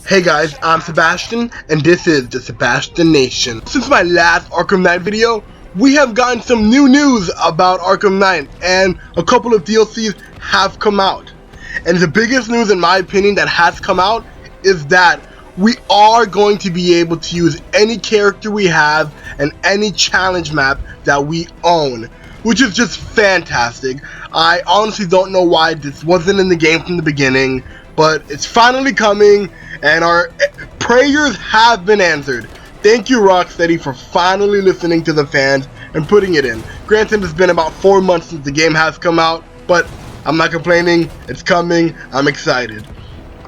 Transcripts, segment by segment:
Hey guys, I'm Sebastian, and this is the Sebastian Nation. Since my last Arkham Knight video, we have gotten some new news about Arkham Knight, and a couple of DLCs have come out. And the biggest news, in my opinion, that has come out is that we are going to be able to use any character we have and any challenge map that we own, which is just fantastic. I honestly don't know why this wasn't in the game from the beginning, but it's finally coming, and our prayers have been answered. Thank you, Rocksteady, for finally listening to the fans and putting it in. Granted, it's been about 4 months since the game has come out, but I'm not complaining. It's coming. I'm excited.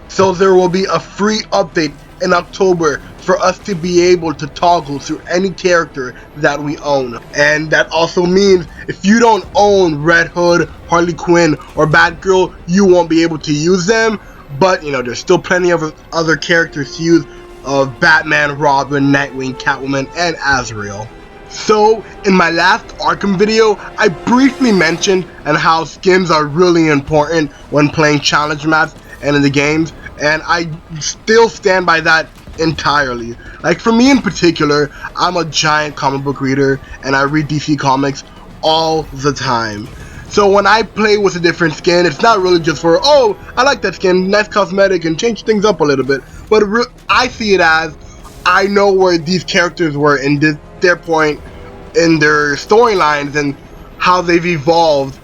So there will be a free update in October for us to be able to toggle through any character that we own. And that also means if you don't own Red Hood, Harley Quinn, or Batgirl, you won't be able to use them. But, you know, there's still plenty of other characters to use of Batman, Robin, Nightwing, Catwoman, and Azrael. So, in my last Arkham video, I briefly mentioned and how skins are really important when playing challenge maps and in the games, and I still stand by that entirely. Like, for me in particular, I'm a giant comic book reader, and I read DC Comics all the time. So when I play with a different skin, it's not really just for, oh, I like that skin, nice cosmetic, and change things up a little bit. But I see it as, I know where these characters were in their point in their storylines and how they've evolved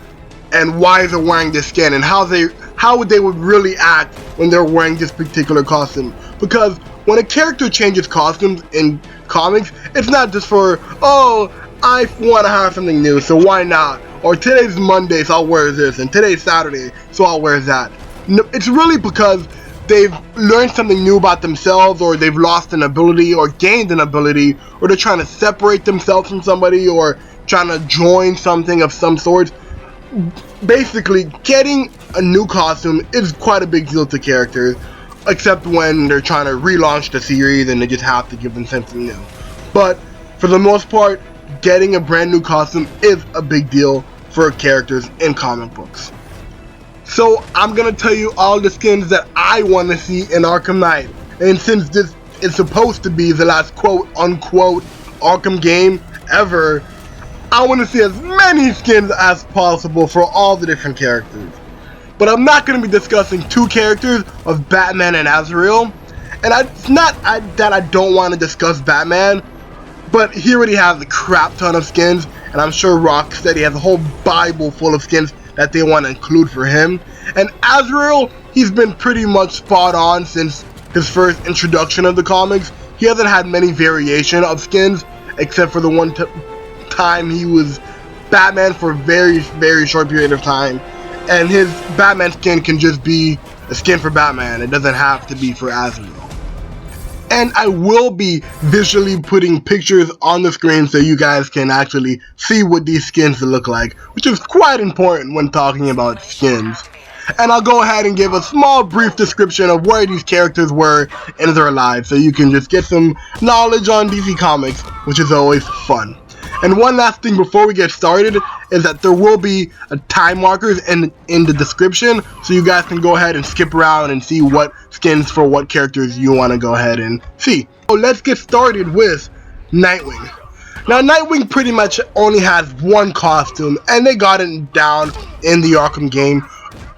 and why they're wearing this skin and how they would really act when they're wearing this particular costume. Because when a character changes costumes in comics, it's not just for, oh, I want to have something new, so why not? Or today's Monday, so I'll wear this, and today's Saturday, so I'll wear that. No, it's really because they've learned something new about themselves, or they've lost an ability, or gained an ability, or they're trying to separate themselves from somebody, or trying to join something of some sort. Basically, getting a new costume is quite a big deal to characters, except when they're trying to relaunch the series and they just have to give them something new. But for the most part, getting a brand new costume is a big deal for characters in comic books. So I'm gonna tell you all the skins that I want to see in Arkham Knight. And since this is supposed to be the last quote unquote Arkham game ever, I want to see as many skins as possible for all the different characters. But I'm not going to be discussing two characters of Batman and Azrael. And it's not that I don't want to discuss Batman, but he already has a crap ton of skins, and I'm sure Rocksteady has a whole Bible full of skins that they want to include for him. And Azrael, he's been pretty much spot on since his first introduction of the comics. He hasn't had many variation of skins, except for the one time he was Batman for a very, very short period of time. And his Batman skin can just be a skin for Batman. It doesn't have to be for Azrael. And I will be visually putting pictures on the screen so you guys can actually see what these skins look like, which is quite important when talking about skins. And I'll go ahead and give a small brief description of where these characters were in their lives so you can just get some knowledge on DC Comics, which is always fun. And one last thing before we get started is that there will be time markers in the description, so you guys can go ahead and skip around and see what skins for what characters you want to go ahead and see. So let's get started with Nightwing. Now Nightwing pretty much only has one costume, and they got it down in the Arkham game,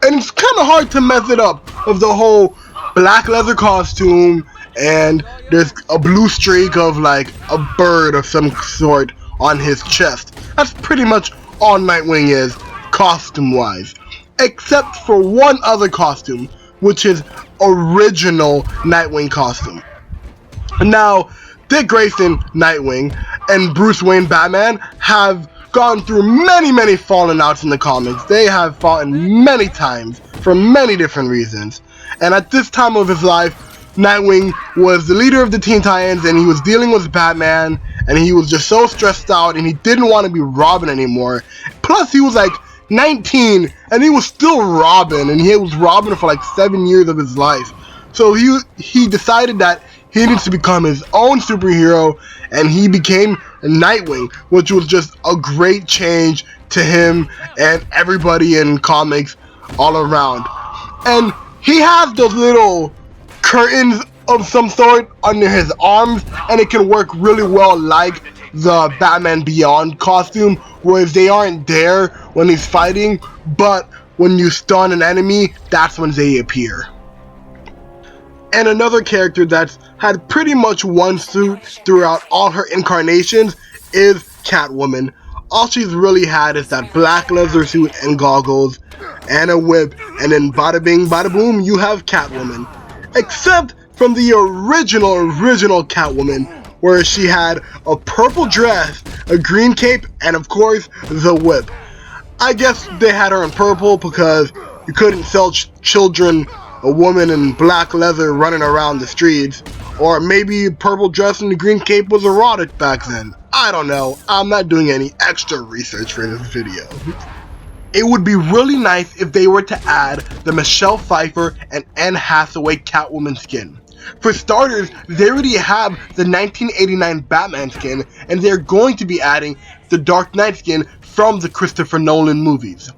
and it's kind of hard to mess it up of the whole black leather costume, and there's a blue streak of like a bird of some sort on his chest. That's pretty much all Nightwing is, costume-wise. Except for one other costume, which is original Nightwing costume. Now, Dick Grayson, Nightwing, and Bruce Wayne, Batman, have gone through many falling outs in the comics. They have fought many times, for many different reasons. And at this time of his life, Nightwing was the leader of the Teen Titans, and he was dealing with Batman, and he was just so stressed out, and he didn't want to be Robin anymore. Plus, he was like 19, and he was still Robin, and he was Robin for like 7 years of his life. So he decided that he needs to become his own superhero, and he became Nightwing, which was just a great change to him and everybody in comics all around. And he has those little curtains of some sort under his arms, and it can work really well like the Batman Beyond costume, whereas they aren't there when he's fighting, but when you stun an enemy, that's when they appear. And another character that's had pretty much one suit throughout all her incarnations is Catwoman. All she's really had is that black leather suit and goggles and a whip, and then bada bing bada boom, you have Catwoman. Except from the original Catwoman, where she had a purple dress, a green cape, and of course the whip. I guess they had her in purple because you couldn't sell children a woman in black leather running around the streets, or maybe purple dress and the green cape was erotic back then. I don't know, I'm not doing any extra research for this video. It would be really nice if they were to add the Michelle Pfeiffer and Anne Hathaway Catwoman skin. For starters, they already have the 1989 Batman skin, and they're going to be adding the Dark Knight skin from the Christopher Nolan movies.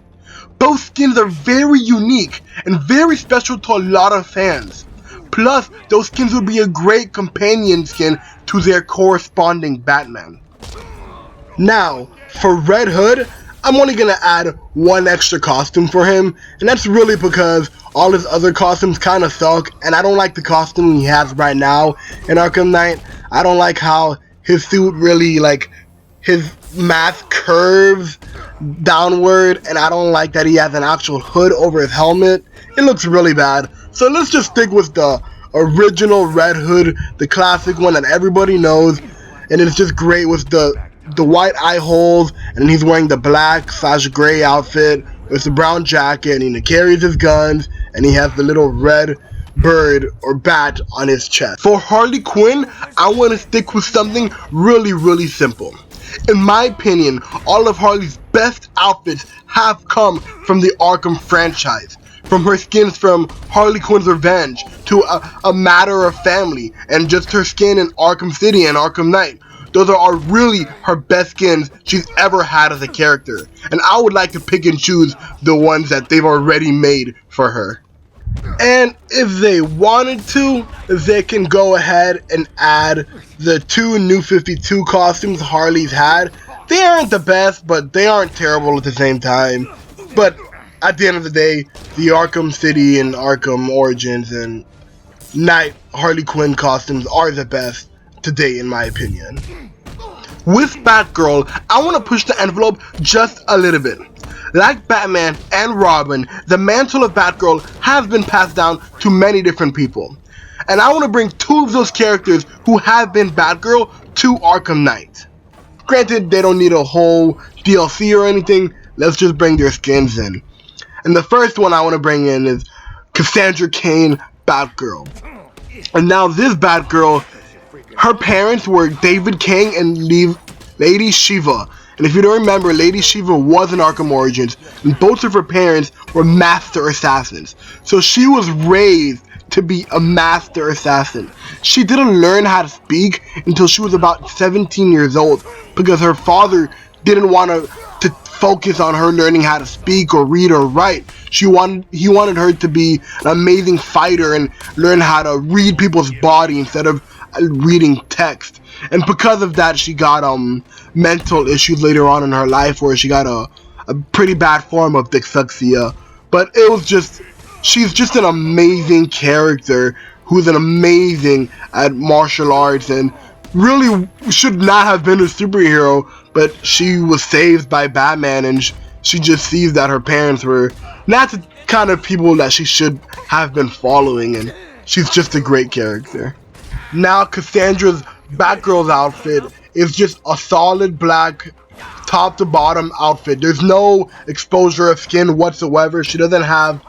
Both skins are very unique and very special to a lot of fans. Plus, those skins would be a great companion skin to their corresponding Batman. Now, for Red Hood, I'm only gonna add one extra costume for him, and that's really because all his other costumes kinda suck, and I don't like the costume he has right now in Arkham Knight. I don't like how his suit really, his mask curves downward, and I don't like that he has an actual hood over his helmet. It looks really bad. So let's just stick with the original Red Hood, the classic one that everybody knows, and it's just great with the white eye holes, and he's wearing the black/gray outfit with the brown jacket, and he carries his guns, and he has the little red bird or bat on his chest. For Harley Quinn, I want to stick with something really simple. In my opinion, all of Harley's best outfits have come from the Arkham franchise. From her skins from Harley Quinn's Revenge to a Matter of Family, and just her skin in Arkham City and Arkham Knight. Those are really her best skins she's ever had as a character, and I would like to pick and choose the ones that they've already made for her. And if they wanted to, they can go ahead and add the 2 New 52 costumes Harley's had. They aren't the best, but they aren't terrible at the same time. But at the end of the day, the Arkham City and Arkham Origins and Knight Harley Quinn costumes are the best to date, in my opinion. With Batgirl, I want to push the envelope just a little bit. Like Batman and Robin, the mantle of Batgirl has been passed down to many different people. And I want to bring 2 of those characters who have been Batgirl to Arkham Knight. Granted, they don't need a whole DLC or anything, let's just bring their skins in. And the first one I want to bring in is Cassandra Cain Batgirl. And now this Batgirl, her parents were David King and Lady Shiva. And if you don't remember, Lady Shiva was in Arkham Origins, and both of her parents were master assassins. So she was raised to be a master assassin. She didn't learn how to speak until she was about 17 years old, because her father didn't want to focus on her learning how to speak or read or write. He wanted her to be an amazing fighter and learn how to read people's body instead of reading text. And because of that, she got mental issues later on in her life, where she got a pretty bad form of dyslexia. But it was just, she's just an amazing character who's an amazing at martial arts and really should not have been a superhero, but she was saved by Batman, and she just sees that her parents were not the kind of people that she should have been following, and she's just a great character. Now Cassandra's Batgirl's outfit is just a solid black top to bottom outfit. There's no exposure of skin whatsoever. She doesn't have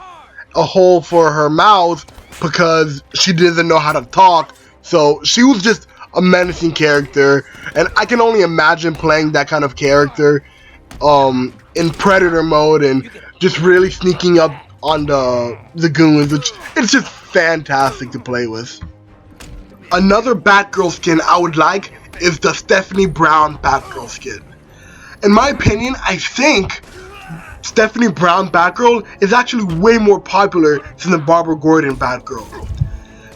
a hole for her mouth because she doesn't know how to talk. So she was just a menacing character, and I can only imagine playing that kind of character in Predator mode and just really sneaking up on the goons, which it's just fantastic to play with. Another Batgirl skin I would like is the Stephanie Brown Batgirl skin. In my opinion, I think Stephanie Brown Batgirl is actually way more popular than the Barbara Gordon Batgirl.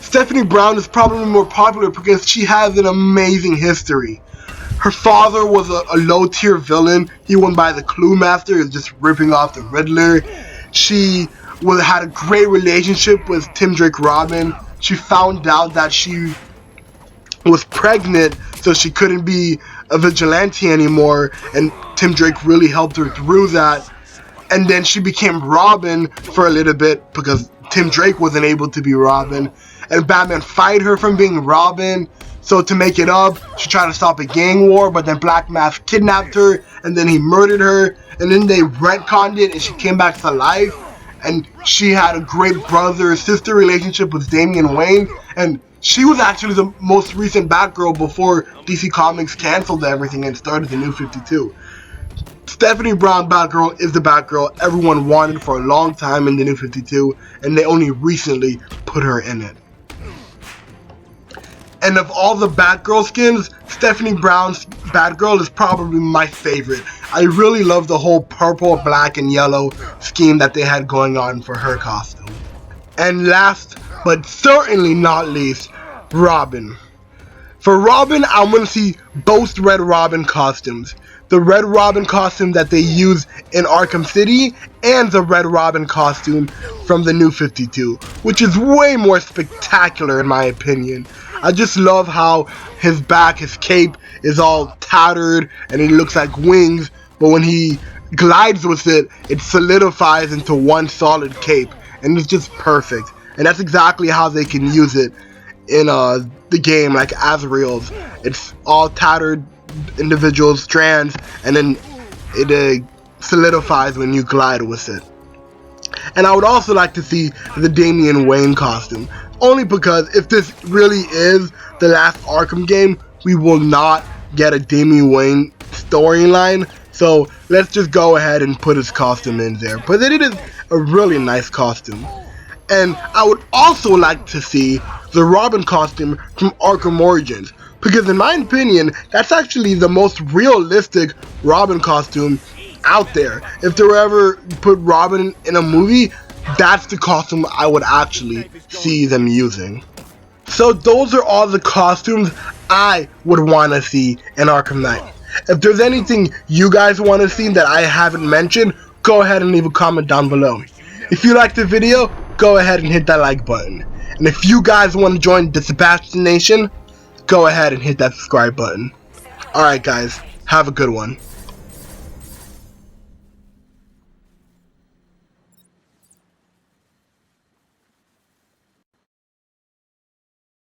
Stephanie Brown is probably more popular because she has an amazing history. Her father was a low-tier villain. He went by the Clue Master, just ripping off the Riddler. She had a great relationship with Tim Drake Robin. She found out that she was pregnant, so she couldn't be a vigilante anymore, and Tim Drake really helped her through that. And then she became Robin for a little bit because Tim Drake wasn't able to be Robin, and Batman fired her from being Robin. So to make it up, she tried to stop a gang war, but then Black Mask kidnapped her, and then he murdered her, and then they retconned it, and she came back to life, and she had a great brother-sister relationship with Damian Wayne, and she was actually the most recent Batgirl before DC Comics canceled everything and started the New 52. Stephanie Brown Batgirl is the Batgirl everyone wanted for a long time in the New 52, and they only recently put her in it. And of all the Batgirl skins, Stephanie Brown's Batgirl is probably my favorite. I really love the whole purple, black, and yellow scheme that they had going on for her costume. And last, but certainly not least, Robin. For Robin, I want to see both Red Robin costumes. The Red Robin costume that they use in Arkham City, and the Red Robin costume from the New 52, which is way more spectacular in my opinion. I just love how his back, his cape, is all tattered and it looks like wings, but when he glides with it, it solidifies into one solid cape, and it's just perfect. And that's exactly how they can use it in the game, like Azrael's. It's all tattered individual strands, and then it solidifies when you glide with it. And I would also like to see the Damian Wayne costume, only because if this really is the last Arkham game, we will not get a Damian Wayne storyline, so let's just go ahead and put his costume in there. But it is a really nice costume. And I would also like to see the Robin costume from Arkham Origins, because in my opinion, that's actually the most realistic Robin costume out there. If they were ever put Robin in a movie, that's the costume I would actually see them using. So those are all the costumes I would want to see in Arkham Knight. If there's anything you guys want to see that I haven't mentioned, go ahead and leave a comment down below. If you liked the video, go ahead and hit that like button. And if you guys want to join the Sebastian Nation, go ahead and hit that subscribe button. Alright guys, have a good one.